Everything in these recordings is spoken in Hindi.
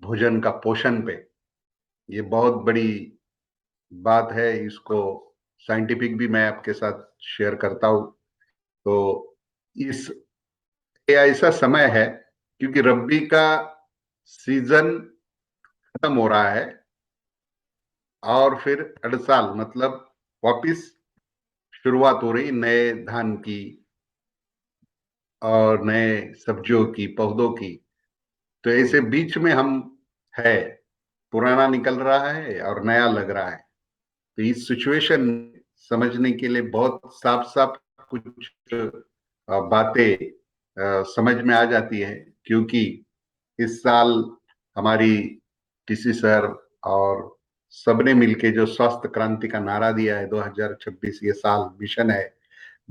भोजन का पोषण पे, ये बहुत बड़ी बात है। इसको साइंटिफिक भी मैं आपके साथ शेयर करता हूँ। तो इस ये ऐसा समय है क्योंकि रब्बी का सीजन खत्म हो रहा है और फिर अड़साल मतलब वापिस शुरुआत हो रही नए धान की और नए सब्जियों की, पौधों की। तो ऐसे बीच में हम है, पुराना निकल रहा है और नया लग रहा है। तो इस सिचुएशन समझने के लिए बहुत साफ साफ कुछ बातें समझ में आ जाती है। क्योंकि इस साल हमारी टीसी सर और सबने मिलके जो स्वास्थ्य क्रांति का नारा दिया है, 2026 ये साल मिशन है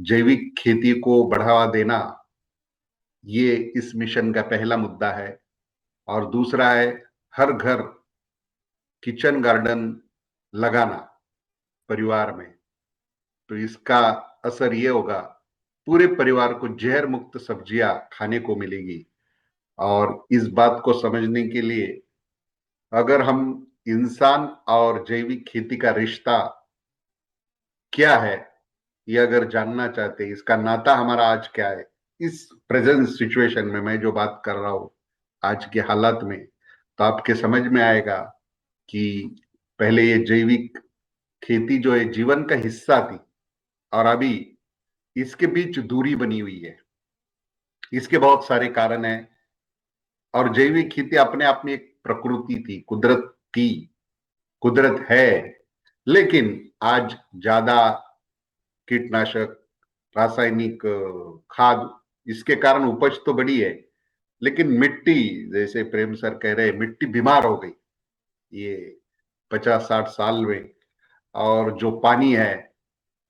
जैविक खेती को बढ़ावा देना। ये इस मिशन का पहला मुद्दा है। और दूसरा है हर घर किचन गार्डन लगाना परिवार में। तो इसका असर ये होगा, पूरे परिवार को जहर मुक्त सब्जियां खाने को मिलेगी। और इस बात को समझने के लिए अगर हम इंसान और जैविक खेती का रिश्ता क्या है, ये अगर जानना चाहते हैं, इसका नाता हमारा आज क्या है, इस प्रेजेंट सिचुएशन में मैं जो बात कर रहा हूं आज के हालात में, तो आपके समझ में आएगा कि पहले ये जैविक खेती जो है जीवन का हिस्सा थी और अभी इसके बीच दूरी बनी हुई है। इसके बहुत सारे कारण हैं। और जैविक खेती अपने आप में एक प्रकृति थी, कुदरत थी, कुदरत है। लेकिन आज ज्यादा कीटनाशक, रासायनिक खाद, इसके कारण उपज तो बढ़ी है, लेकिन मिट्टी, जैसे प्रेम सर कह रहे हैं, मिट्टी बीमार हो गई ये 50-60 साल में। और जो पानी है,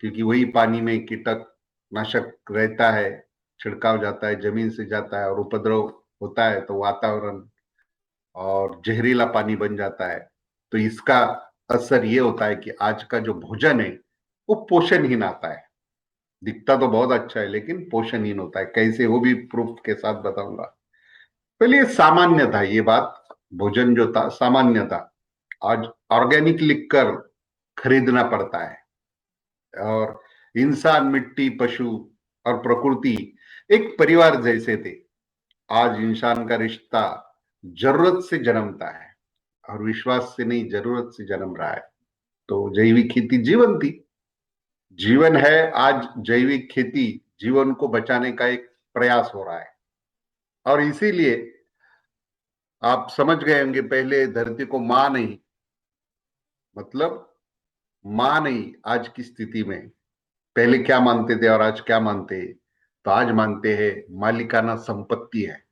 क्योंकि वही पानी में कीटनाशक रहता है, छिड़काव जाता है, जमीन से जाता है और उपद्रव होता है, तो वातावरण और जहरीला पानी बन जाता है। तो इसका असर ये होता है कि आज का जो भोजन है वो पोषणहीन आता है। दिखता तो बहुत अच्छा है लेकिन पोषणहीन होता है। कैसे, वो भी प्रूफ के साथ बताऊंगा। पहले ये सामान्य था, ये बात, भोजन जो था सामान्य था। आज ऑर्गेनिक लिखकर खरीदना पड़ता है। और इंसान, मिट्टी, पशु और प्रकृति एक परिवार जैसे थे। आज इंसान का रिश्ता जरूरत से जन्मता है और विश्वास से नहीं, जरूरत से जन्म रहा है। तो जैविक खेती जीवन थी, जीवन है। आज जैविक खेती जीवन को बचाने का एक प्रयास हो रहा है। और इसीलिए आप समझ गए होंगे, पहले धरती को मां नहीं, मतलब मां नहीं आज की स्थिति में। पहले क्या मानते थे और आज क्या मानते हैं? तो आज मानते हैं मालिकाना संपत्ति है,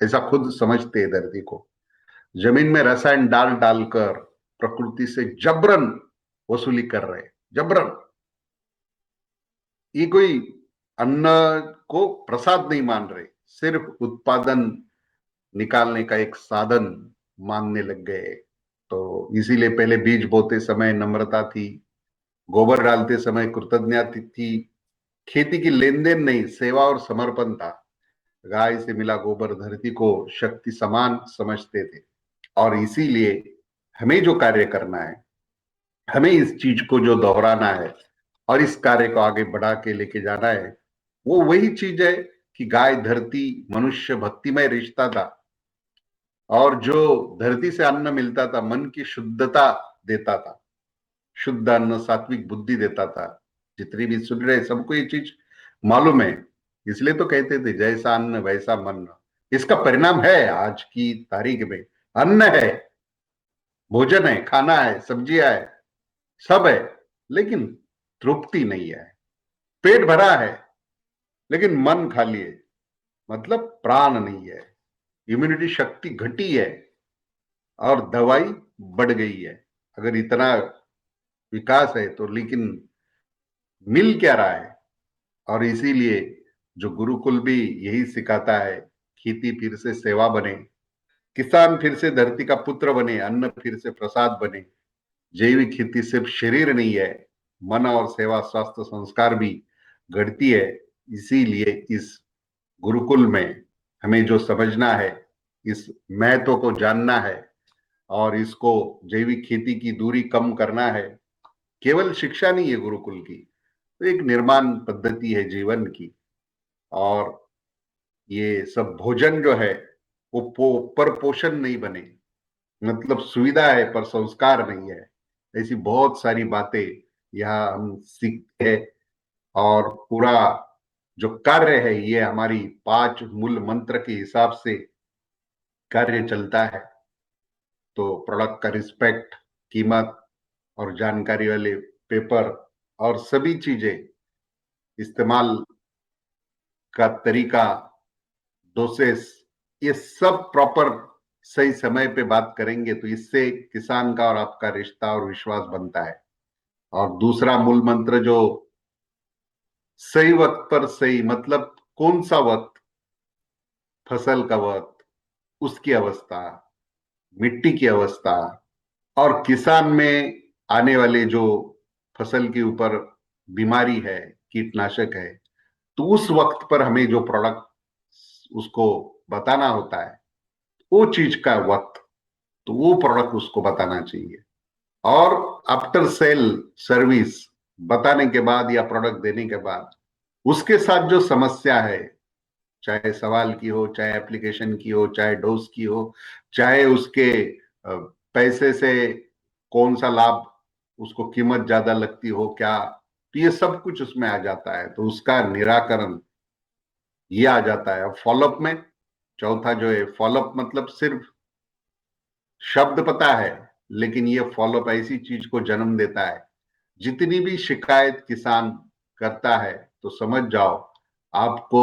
ऐसा खुद समझते हैं धरती को। जमीन में रसायन डाल डालकर प्रकृति से जबरन वसूली कर रहे हैं, जबरन। ये कोई अन्न को प्रसाद नहीं मान रहे, सिर्फ उत्पादन निकालने का एक साधन मानने लग गए। तो इसीलिए पहले बीज बोते समय नम्रता थी, गोबर डालते समय कृतज्ञता थी। खेती की लेन देन नहीं, सेवा और समर्पण था। गाय से मिला गोबर धरती को शक्ति समान समझते थे। और इसीलिए हमें जो कार्य करना है, हमें इस चीज को जो दोहराना है और इस कार्य को आगे बढ़ा के लेके जाना है, वो वही चीज है कि गाय, धरती, मनुष्य भक्तिमय रिश्ता था। और जो धरती से अन्न मिलता था मन की शुद्धता देता था। शुद्ध अन्न सात्विक बुद्धि देता था। जितनी भी सुन रहे सबको ये चीज मालूम है। इसलिए तो कहते थे जैसा अन्न वैसा मन। इसका परिणाम है आज की तारीख में। अन्न है, भोजन है, खाना है, सब्जियां है, सब है, लेकिन तृप्ति नहीं है। पेट भरा है लेकिन मन खाली है, मतलब प्राण नहीं है। इम्यूनिटी शक्ति घटी है और दवाई बढ़ गई है। अगर इतना विकास है तो लेकिन मिल क्या रहा है? और इसीलिए जो गुरुकुल भी यही सिखाता है, खेती फिर से सेवा बने, किसान फिर से धरती का पुत्र बने, अन्न फिर से प्रसाद बने। जैविक खेती सिर्फ शरीर नहीं है, मन और सेवा, स्वास्थ्य, संस्कार भी गढ़ती है। इसीलिए इस गुरुकुल में हमें जो समझना है, इस महत्व को जानना है, और इसको जैविक खेती की दूरी कम करना है। केवल शिक्षा नहीं है गुरुकुल की, तो एक निर्माण पद्धति है जीवन की। और ये सब भोजन जो है वो पर पोषण नहीं बने, मतलब सुविधा है पर संस्कार नहीं है। ऐसी बहुत सारी बातें यहाँ हम सीखते हैं। और पूरा जो कार्य है ये हमारी 5 मूल मंत्र के हिसाब से कार्य चलता है। तो प्रोडक्ट का रिस्पेक्ट, कीमत और जानकारी वाले पेपर और सभी चीजें, इस्तेमाल का तरीका, डोसेस, ये सब प्रॉपर सही समय पे बात करेंगे तो इससे किसान का और आपका रिश्ता और विश्वास बनता है। और दूसरा मूल मंत्र जो सही वक्त पर सही, मतलब कौन सा वक्त, फसल का वक्त, उसकी अवस्था, मिट्टी की अवस्था, और किसान में आने वाले जो फसल के ऊपर बीमारी है, कीटनाशक है, तो उस वक्त पर हमें जो प्रोडक्ट उसको बताना होता है, वो चीज का वक्त, तो वो प्रोडक्ट उसको बताना चाहिए। और आफ्टर सेल सर्विस बताने के बाद या प्रोडक्ट देने के बाद उसके साथ जो समस्या है, चाहे सवाल की हो, चाहे एप्लीकेशन की हो, चाहे डोज की हो, चाहे उसके पैसे से कौन सा लाभ, उसको कीमत ज्यादा लगती हो क्या, तो ये सब कुछ उसमें आ जाता है। तो उसका निराकरण ये आ जाता है। अब फॉलोअप में चौथा जो है, फॉलोअप मतलब सिर्फ शब्द पता है, लेकिन ये फॉलोअप ऐसी चीज को जन्म देता है। जितनी भी शिकायत किसान करता है तो समझ जाओ आपको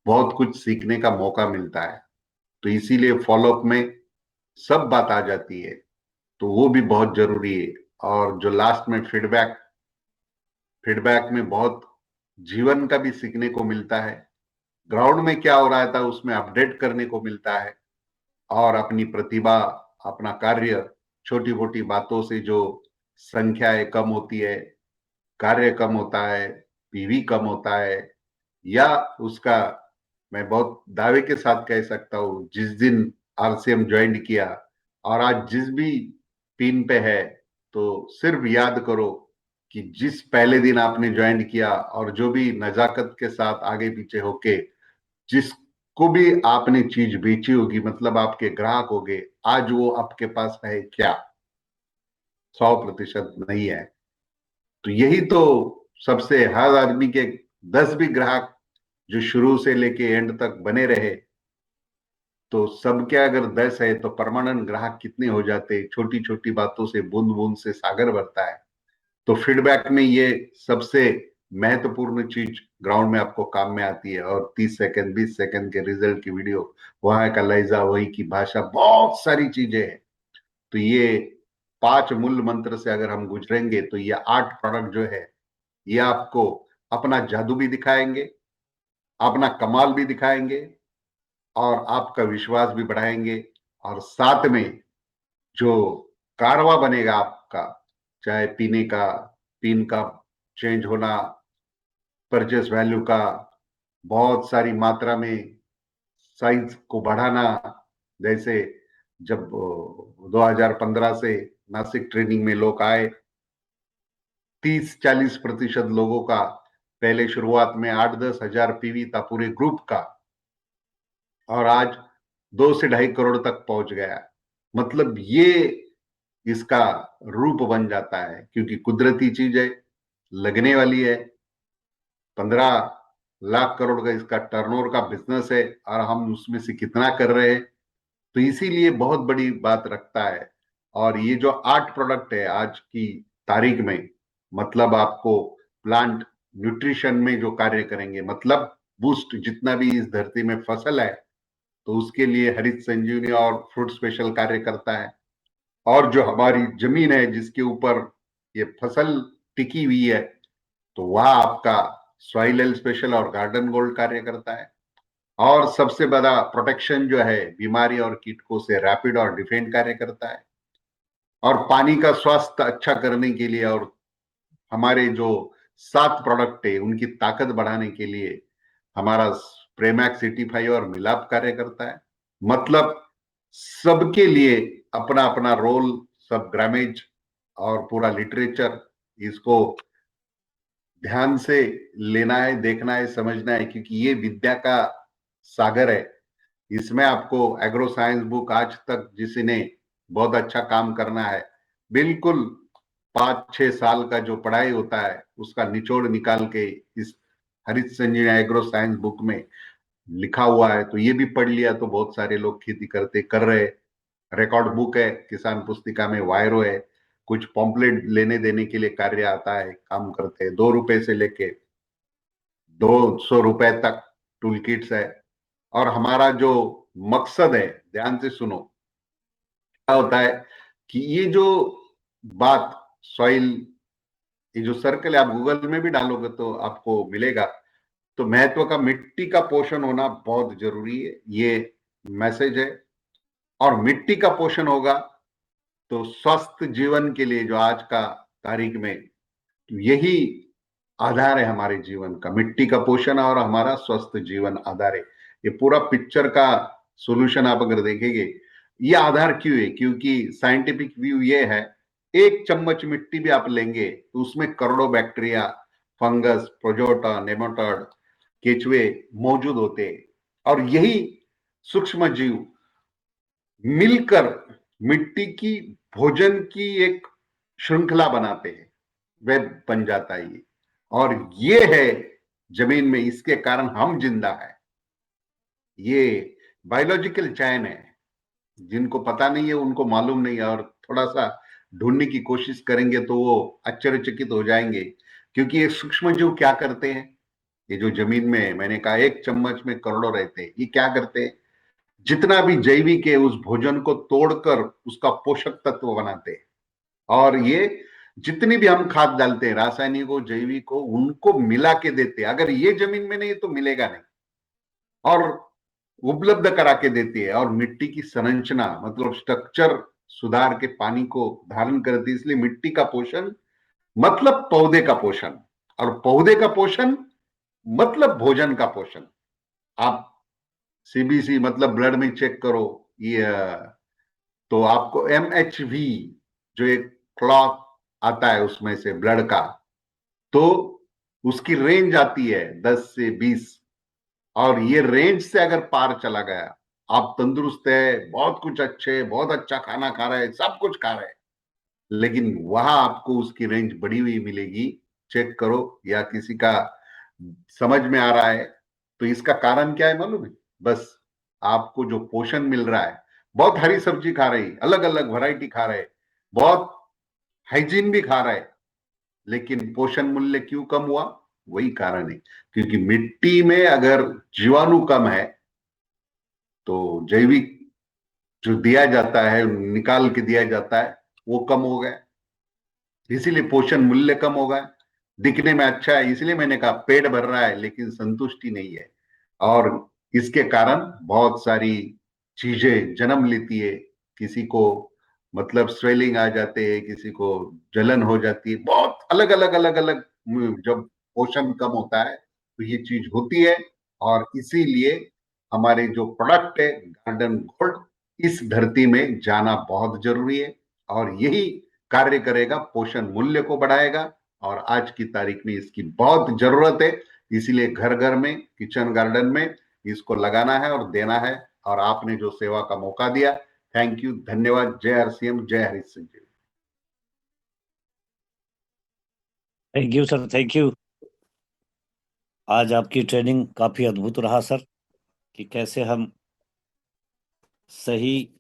बहुत कुछ सीखने का मौका मिलता है। तो इसीलिए फॉलोअप में सब बात आ जाती है, तो वो भी बहुत जरूरी है। और जो लास्ट में फीडबैक, फीडबैक में बहुत जीवन का भी सीखने को मिलता है। ग्राउंड में क्या हो रहा था उसमें अपडेट करने को मिलता है। और अपनी प्रतिभा, अपना कार्य, छोटी मोटी बातों से जो संख्याएं कम होती है, कार्य कम होता है, पीवी कम होता है, या उसका, मैं बहुत दावे के साथ कह सकता हूं, जिस दिन आरसीएम ज्वाइन किया और आज जिस भी पिन पे है, तो सिर्फ याद करो कि जिस पहले दिन आपने ज्वाइन किया और जो भी नजाकत के साथ आगे पीछे होके जिसको भी आपने चीज बेची होगी, मतलब आपके ग्राहक हो गए, आज वो आपके पास है क्या? 100% नहीं है। तो यही तो सबसे, हर आदमी के 10 भी ग्राहक जो शुरू से लेके एंड तक बने रहे, तो सबके अगर 10 है तो परमानेंट ग्राहक कितने हो जाते? छोटी छोटी बातों से, बूंद बूंद से सागर भरता है। तो फीडबैक में ये सबसे महत्वपूर्ण चीज ग्राउंड में आपको काम में आती है। और 30 सेकंड, 20 सेकंड के रिजल्ट की वीडियो, वहां का लहजा, वही की भाषा, बहुत सारी चीजें हैं। तो ये 5 मूल मंत्र से अगर हम गुजरेंगे तो ये 8 प्रोडक्ट जो है, ये आपको अपना जादू भी दिखाएंगे, अपना कमाल भी दिखाएंगे, और आपका विश्वास भी बढ़ाएंगे। और साथ में जो कारवा बनेगा आपका, चाहे पीने का, पिन का चेंज होना, परचेस वैल्यू का बहुत सारी मात्रा में साइज को बढ़ाना। जैसे जब 2015 से नासिक ट्रेनिंग में लोग आए, 30-40% लोगों का पहले शुरुआत में 8-10 हजार पीवी था पूरे ग्रुप का, और आज 2 से 2.5 करोड़ तक पहुंच गया। मतलब ये इसका रूप बन जाता है, क्योंकि कुदरती चीज है, लगने वाली है। 15 लाख करोड़ का इसका टर्नओवर का बिजनेस है, और हम उसमें से कितना कर रहे हैं, तो इसीलिए बहुत बड़ी बात रखता है। और ये जो 8 प्रोडक्ट है आज की तारीख में, मतलब आपको प्लांट न्यूट्रिशन में जो कार्य करेंगे, मतलब बूस्ट, जितना भी इस धरती में फसल है, तो उसके लिए हरित संजीवनी और फ्रूट स्पेशल कार्य करता है। और जो हमारी जमीन है जिसके ऊपर ये फसल टिकी हुई है, तो वह आपका सॉइल हेल्थ स्पेशल और गार्डन गोल्ड कार्य करता है। और सबसे बड़ा प्रोटेक्शन जो है बीमारी और कीटकों से, रैपिड और डिफेंड कार्य करता है। और पानी का स्वास्थ्य अच्छा करने के लिए, और हमारे जो 7 प्रोडक्ट है उनकी ताकत बढ़ाने के लिए हमारा प्रेमैक्स 85 और मिलाप कार्य करता है। मतलब सबके लिए अपना अपना रोल, सब ग्रामेज और पूरा लिटरेचर, इसको ध्यान से लेना है, देखना है, समझना है, क्योंकि ये विद्या का सागर है। इसमें आपको एग्रो साइंस बुक आज तक जिसी ने बहुत अच्छा काम करना है, बिल्कुल 5-6 साल का जो पढ़ाई होता है उसका निचोड़ निकाल के इस हरित संजीवनी एग्रो साइंस बुक में लिखा हुआ है। तो ये भी पढ़ लिया तो बहुत सारे लोग खेती करते कर रहे। रिकॉर्ड बुक है, किसान पुस्तिका में वायरो है, कुछ पॉम्पलेट लेने देने के लिए कार्य आता है, काम करते हैं। 2 रुपए से लेके 200 रुपए तक टूल किट्स है। और हमारा जो मकसद है, ध्यान से सुनो, क्या होता है कि ये जो बात सॉइल, ये जो सर्कल है, आप गूगल में भी डालोगे तो आपको मिलेगा। तो महत्व का मिट्टी का पोषण होना बहुत जरूरी है, ये मैसेज है। और मिट्टी का पोषण होगा तो स्वस्थ जीवन के लिए, जो आज का तारीख में यही आधार है हमारे जीवन का, मिट्टी का पोषण और हमारा स्वस्थ जीवन आधार है। ये पूरा पिक्चर का सॉल्यूशन आप अगर देखेंगे, ये आधार क्यों है, क्योंकि साइंटिफिक व्यू ये है, 1 चम्मच मिट्टी भी आप लेंगे तो उसमें करोड़ों बैक्टीरिया, फंगस, प्रोजोटा, नेमाटोड, केचुए मौजूद होते हैं। और यही सूक्ष्म जीव मिलकर मिट्टी की भोजन की एक श्रृंखला बनाते हैं, वह बन जाता है ये। और ये है जमीन में, इसके कारण हम जिंदा है। ये बायोलॉजिकल चैन है, जिनको पता नहीं है उनको मालूम नहीं है, और थोड़ा सा ढूंढने की कोशिश करेंगे तो वो आश्चर्यचकित हो जाएंगे। क्योंकि ये सूक्ष्म जीव क्या करते हैं, ये जो जमीन में मैंने कहा 1 चम्मच में करोड़ों रहते हैं, ये क्या करते हैं, जितना भी जैविक है उस भोजन को तोड़कर उसका पोषक तत्व बनाते हैं। और ये जितनी भी हम खाद डालते हैं, रासायनिक हो जैविक हो, उनको मिला के देते हैं। अगर ये जमीन में नहीं तो मिलेगा नहीं, और उपलब्ध करा के देती है। और मिट्टी की संरचना मतलब स्ट्रक्चर सुधार के पानी को धारण करती है। इसलिए मिट्टी का पोषण मतलब पौधे का पोषण, और पौधे का पोषण मतलब भोजन का पोषण। आप सीबीसी मतलब ब्लड में चेक करो, ये तो आपको MHV जो एक क्लॉथ आता है उसमें से ब्लड का, तो उसकी रेंज आती है 10 से 20। और ये रेंज से अगर पार चला गया, आप तंदुरुस्त है, बहुत कुछ अच्छे, बहुत अच्छा खाना खा रहे हैं, सब कुछ खा रहे हैं, लेकिन वहां आपको उसकी रेंज बढ़ी हुई मिलेगी, चेक करो, या किसी का समझ में आ रहा है। तो इसका कारण क्या है मालूम है? बस आपको जो पोषण मिल रहा है, बहुत हरी सब्जी खा रही, अलग अलग वैरायटी खा रहे, बहुत हाइजीन भी खा रहे, लेकिन पोषण मूल्य क्यों कम हुआ? वही कारण है, क्योंकि मिट्टी में अगर जीवाणु कम है तो जैविक जो दिया जाता है, निकाल के दिया जाता है, वो कम हो गया, इसीलिए पोषण मूल्य कम होगा। दिखने में अच्छा है, इसलिए मैंने कहा पेट भर रहा है लेकिन संतुष्टि नहीं है। और इसके कारण बहुत सारी चीजें जन्म लेती है। किसी को मतलब स्वेलिंग आ जाते हैं, किसी को जलन हो जाती है, बहुत अलग अलग अलग अलग। जब पोषण कम होता है तो ये चीज होती है। और इसीलिए हमारे जो प्रोडक्ट है गार्डन गोल्ड, इस धरती में जाना बहुत जरूरी है। और यही कार्य करेगा, पोषण मूल्य को बढ़ाएगा। और आज की तारीख में इसकी बहुत जरूरत है। इसीलिए घर घर में, किचन गार्डन में इसको लगाना है और देना है। और आपने जो सेवा का मौका दिया, थैंक यू, धन्यवाद। जय RCM, जय Harish Sanjeev. Thank you sir, thank you. आज आपकी ट्रेनिंग काफी अद्भुत रहा सर, कि कैसे हम सही